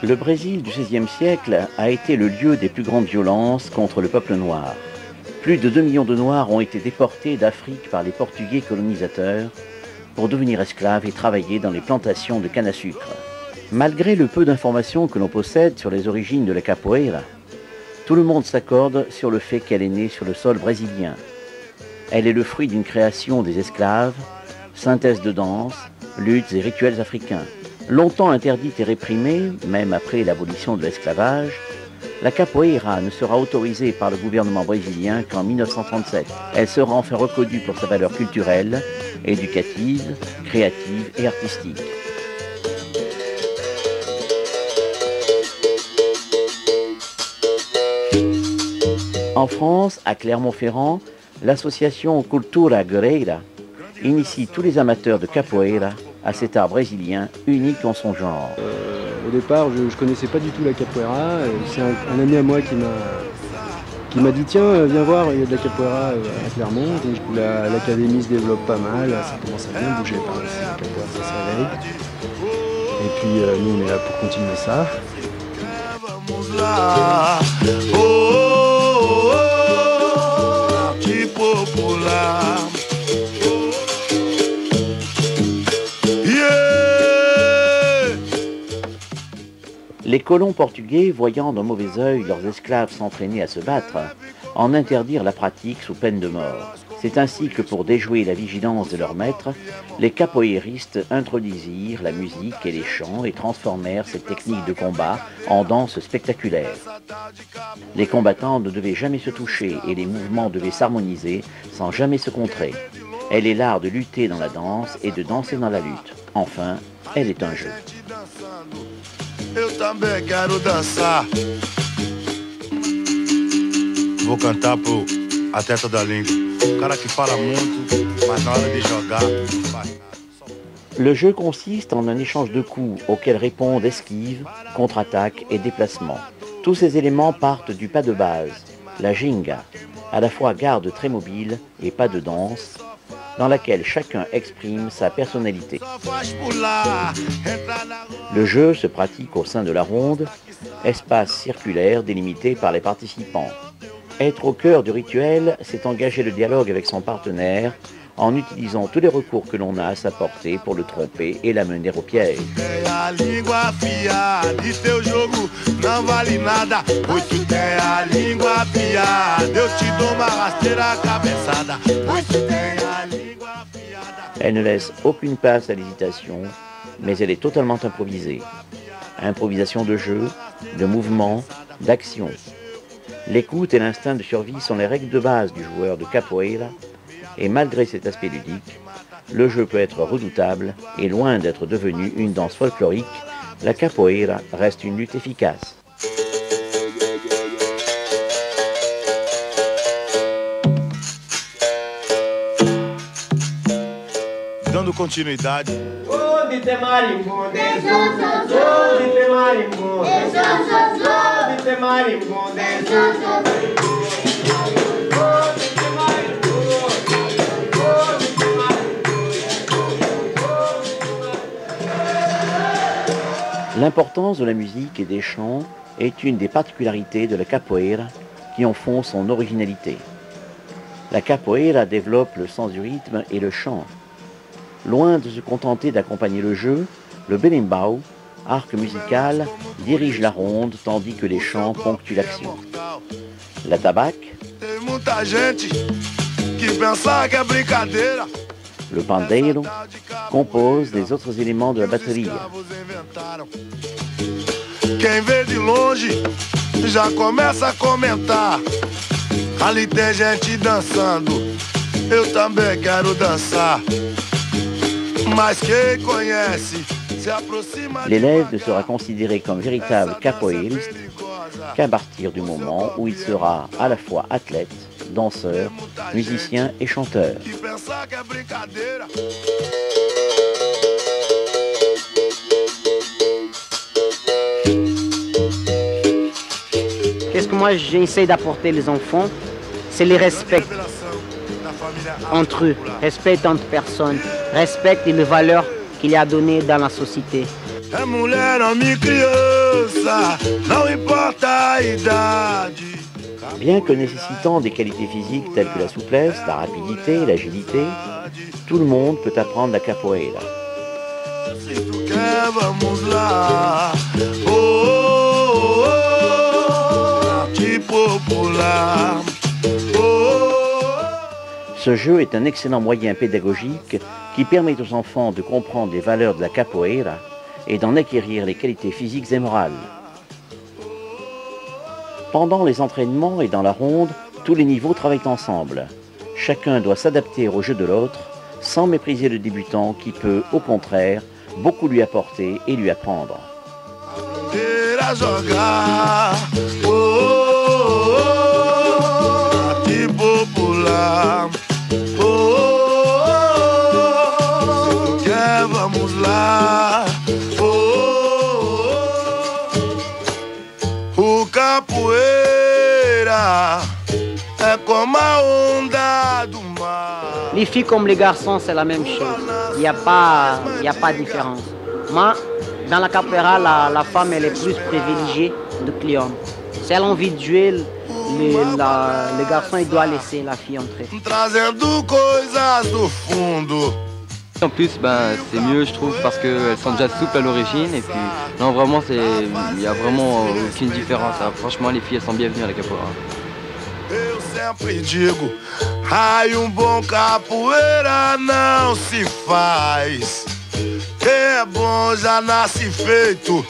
Le Brésil du XVIe siècle a été le lieu des plus grandes violences contre le peuple noir. Plus de 2 millions de Noirs ont été déportés d'Afrique par les Portugais colonisateurs pour devenir esclaves et travailler dans les plantations de canne à sucre. Malgré le peu d'informations que l'on possède sur les origines de la capoeira, tout le monde s'accorde sur le fait qu'elle est née sur le sol brésilien. Elle est le fruit d'une création des esclaves, synthèse de danse, luttes et rituels africains. Longtemps interdite et réprimée, même après l'abolition de l'esclavage, la capoeira ne sera autorisée par le gouvernement brésilien qu'en 1937. Elle sera enfin reconnue pour sa valeur culturelle, éducative, créative et artistique. En France, à Clermont-Ferrand, l'association Cultura Guerreira initie tous les amateurs de capoeira à cet art brésilien unique en son genre. Au départ, je ne connaissais pas du tout la capoeira. C'est un ami à moi qui m'a dit tiens, viens voir, il y a de la capoeira à Clermont. Donc l'académie se développe pas mal, ça commence à bien bouger par ici, la capoeira, ça se réveille. Et puis nous on est là pour continuer ça. Les colons portugais, voyant d'un mauvais œil leurs esclaves s'entraîner à se battre, en interdirent la pratique sous peine de mort. C'est ainsi que pour déjouer la vigilance de leurs maîtres, les capoeiristes introduisirent la musique et les chants et transformèrent cette technique de combat en danse spectaculaire. Les combattants ne devaient jamais se toucher et les mouvements devaient s'harmoniser sans jamais se contrer. Elle est l'art de lutter dans la danse et de danser dans la lutte. Enfin, elle est un jeu. Eu também quero dançar. Vou cantar pro atleta da língua. O cara que fala muito, mas na hora de jogar não faz nada. Le jeu consiste en un échange de coups auxquels répondent esquive, contre-attaque et déplacement. Tous ces éléments partent du pas de base, la ginga, à la fois garde très mobile et pas de danse, dans laquelle chacun exprime sa personnalité. Le jeu se pratique au sein de la ronde, espace circulaire délimité par les participants. Être au cœur du rituel, c'est engager le dialogue avec son partenaire en utilisant tous les recours que l'on a à sa portée pour le tromper et l'amener au piège. Elle ne laisse aucune place à l'hésitation, mais elle est totalement improvisée. Improvisation de jeu, de mouvement, d'action. L'écoute et l'instinct de survie sont les règles de base du joueur de capoeira, et malgré cet aspect ludique, le jeu peut être redoutable et loin d'être devenu une danse folklorique, la capoeira reste une lutte efficace. Dando continuidade. L'importance de la musique et des chants est une des particularités de la capoeira qui en font son originalité. La capoeira développe le sens du rythme et le chant. Loin de se contenter d'accompagner le jeu, le berimbau, arc musical, dirige la ronde tandis que les chants ponctuent l'action. La tabaque, le pandeiro, compose les autres éléments de la batterie. Quem vê de longe já começa a comentar. Ali tem gente dançando, eu também quero dançar. Mas quem conhece se aproxima. L'élève ne sera considéré comme véritable capoeiriste qu'à partir du moment où il sera à la fois athlète, danseur, musicien et chanteur. Qu'est-ce que moi j'essaie d'apporter les enfants, c'est les respect entre eux, respect entre personnes, respect les valeurs qu'il y a données dans la société. É mulher, homem, criança. Bien que nécessitant des qualités physiques telles que la souplesse, la rapidité, l'agilité, tout le monde peut apprendre la capoeira. Ce jeu est un excellent moyen pédagogique qui permet aux enfants de comprendre les valeurs de la capoeira et d'en acquérir les qualités physiques et morales. Pendant les entraînements et dans la ronde, tous les niveaux travaillent ensemble. Chacun doit s'adapter au jeu de l'autre sans mépriser le débutant qui peut, au contraire, beaucoup lui apporter et lui apprendre. Les filles comme les garçons, c'est la même chose. Il n'y a pas de différence. Moi, dans la capoeira, la femme elle est plus privilégiée de clients. Si elle a envie de jouer, le garçon il doit laisser la fille entrer. En plus, c'est mieux, je trouve, parce qu'elles sont déjà souples à l'origine. Et puis, non, vraiment, il n'y a vraiment aucune différence. Hein. Franchement, les filles, elles sont bienvenues à la capoeira. Eu sempre digo, ai, bom capoeira não se faz. Quem é bom já nasce feito.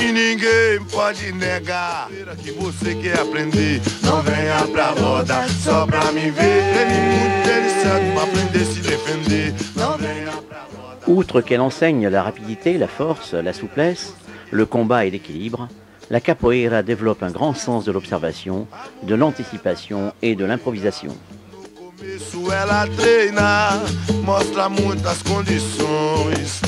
E ninguém pode negar que você quer aprender. Não venha pra roda só pra me ver. Treine muito, treine certo pra aprender a se defender. Não venha pra roda. Outre qu'elle enseigne la rapidité, la force, la souplesse, le combat et l'équilibre, la capoeira développe un grand sens de l'observation, de l'anticipation et de l'improvisation. Ela treina, mostra muitas condições.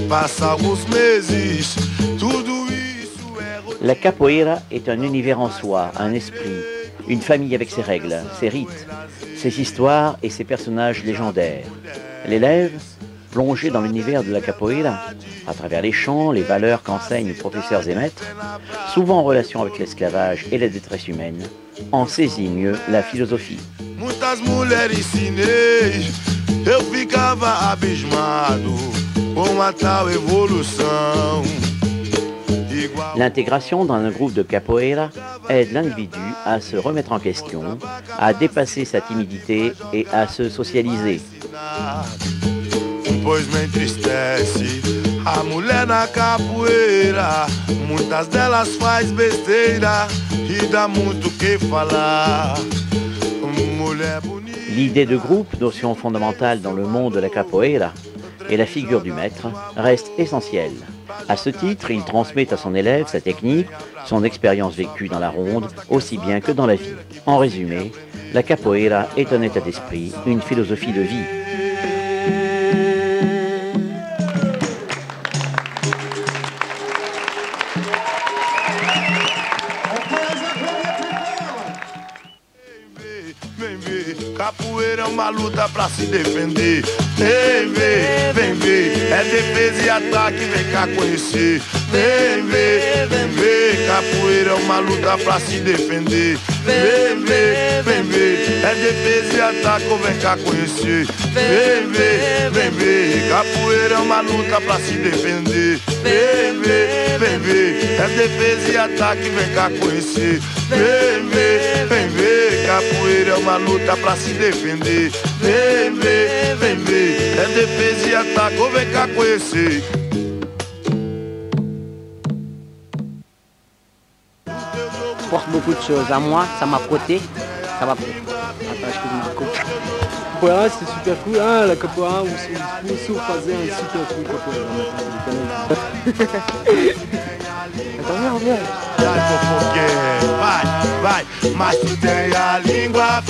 Passa alguns meses, tudo isso é. La capoeira est un univers en soi, un esprit, une famille avec ses règles, ses rites, ses histoires et ses personnages légendaires. L'élève, plongé dans l'univers de la capoeira, à travers les chants, les valeurs qu'enseignent professeurs et maîtres, souvent en relation avec l'esclavage et la détresse humaine, en saisit mieux la philosophie. Muitas mulheres ensinei, eu ficava abismado com a tal evolução. L'intégration dans un groupe de capoeira aide l'individu à se remettre en question, à dépasser sa timidité et à se socialiser. Pois me entristece a mulher na capoeira, muitas delas faz besteira e dá muito que falar. Mulher bonita. L'idée de groupe, notion fondamentale dans le monde de la capoeira, et la figure du maître reste essentielle. À ce titre, il transmet à son élève sa technique, son expérience vécue dans la ronde, aussi bien que dans la vie. En résumé, la capoeira est un état d'esprit, une philosophie de vie. Capoeira é uma luta pra se defender. Vem ver, é defesa e ataque, vem cá conhecer. Vem ver, capoeira é uma luta pra se defender. Vem ver, é defesa e ataque, vem cá conhecer. Vem ver, capoeira é uma luta pra se defender. Vem ver, é defesa e ataque, vem cá conhecer. Vem ver, capoeira é uma luta pra se defender. Vem ver, é defesa e ataque, vem cá conhecer. Porte beaucoup de choses. À moi, ça m'a frotté. Ça va. Attends, excuse-moi. Capoeira, c'était super cool. Ah, la capoeira, o Sul fazer un super cool capoeira. Vai, mas tu tem a língua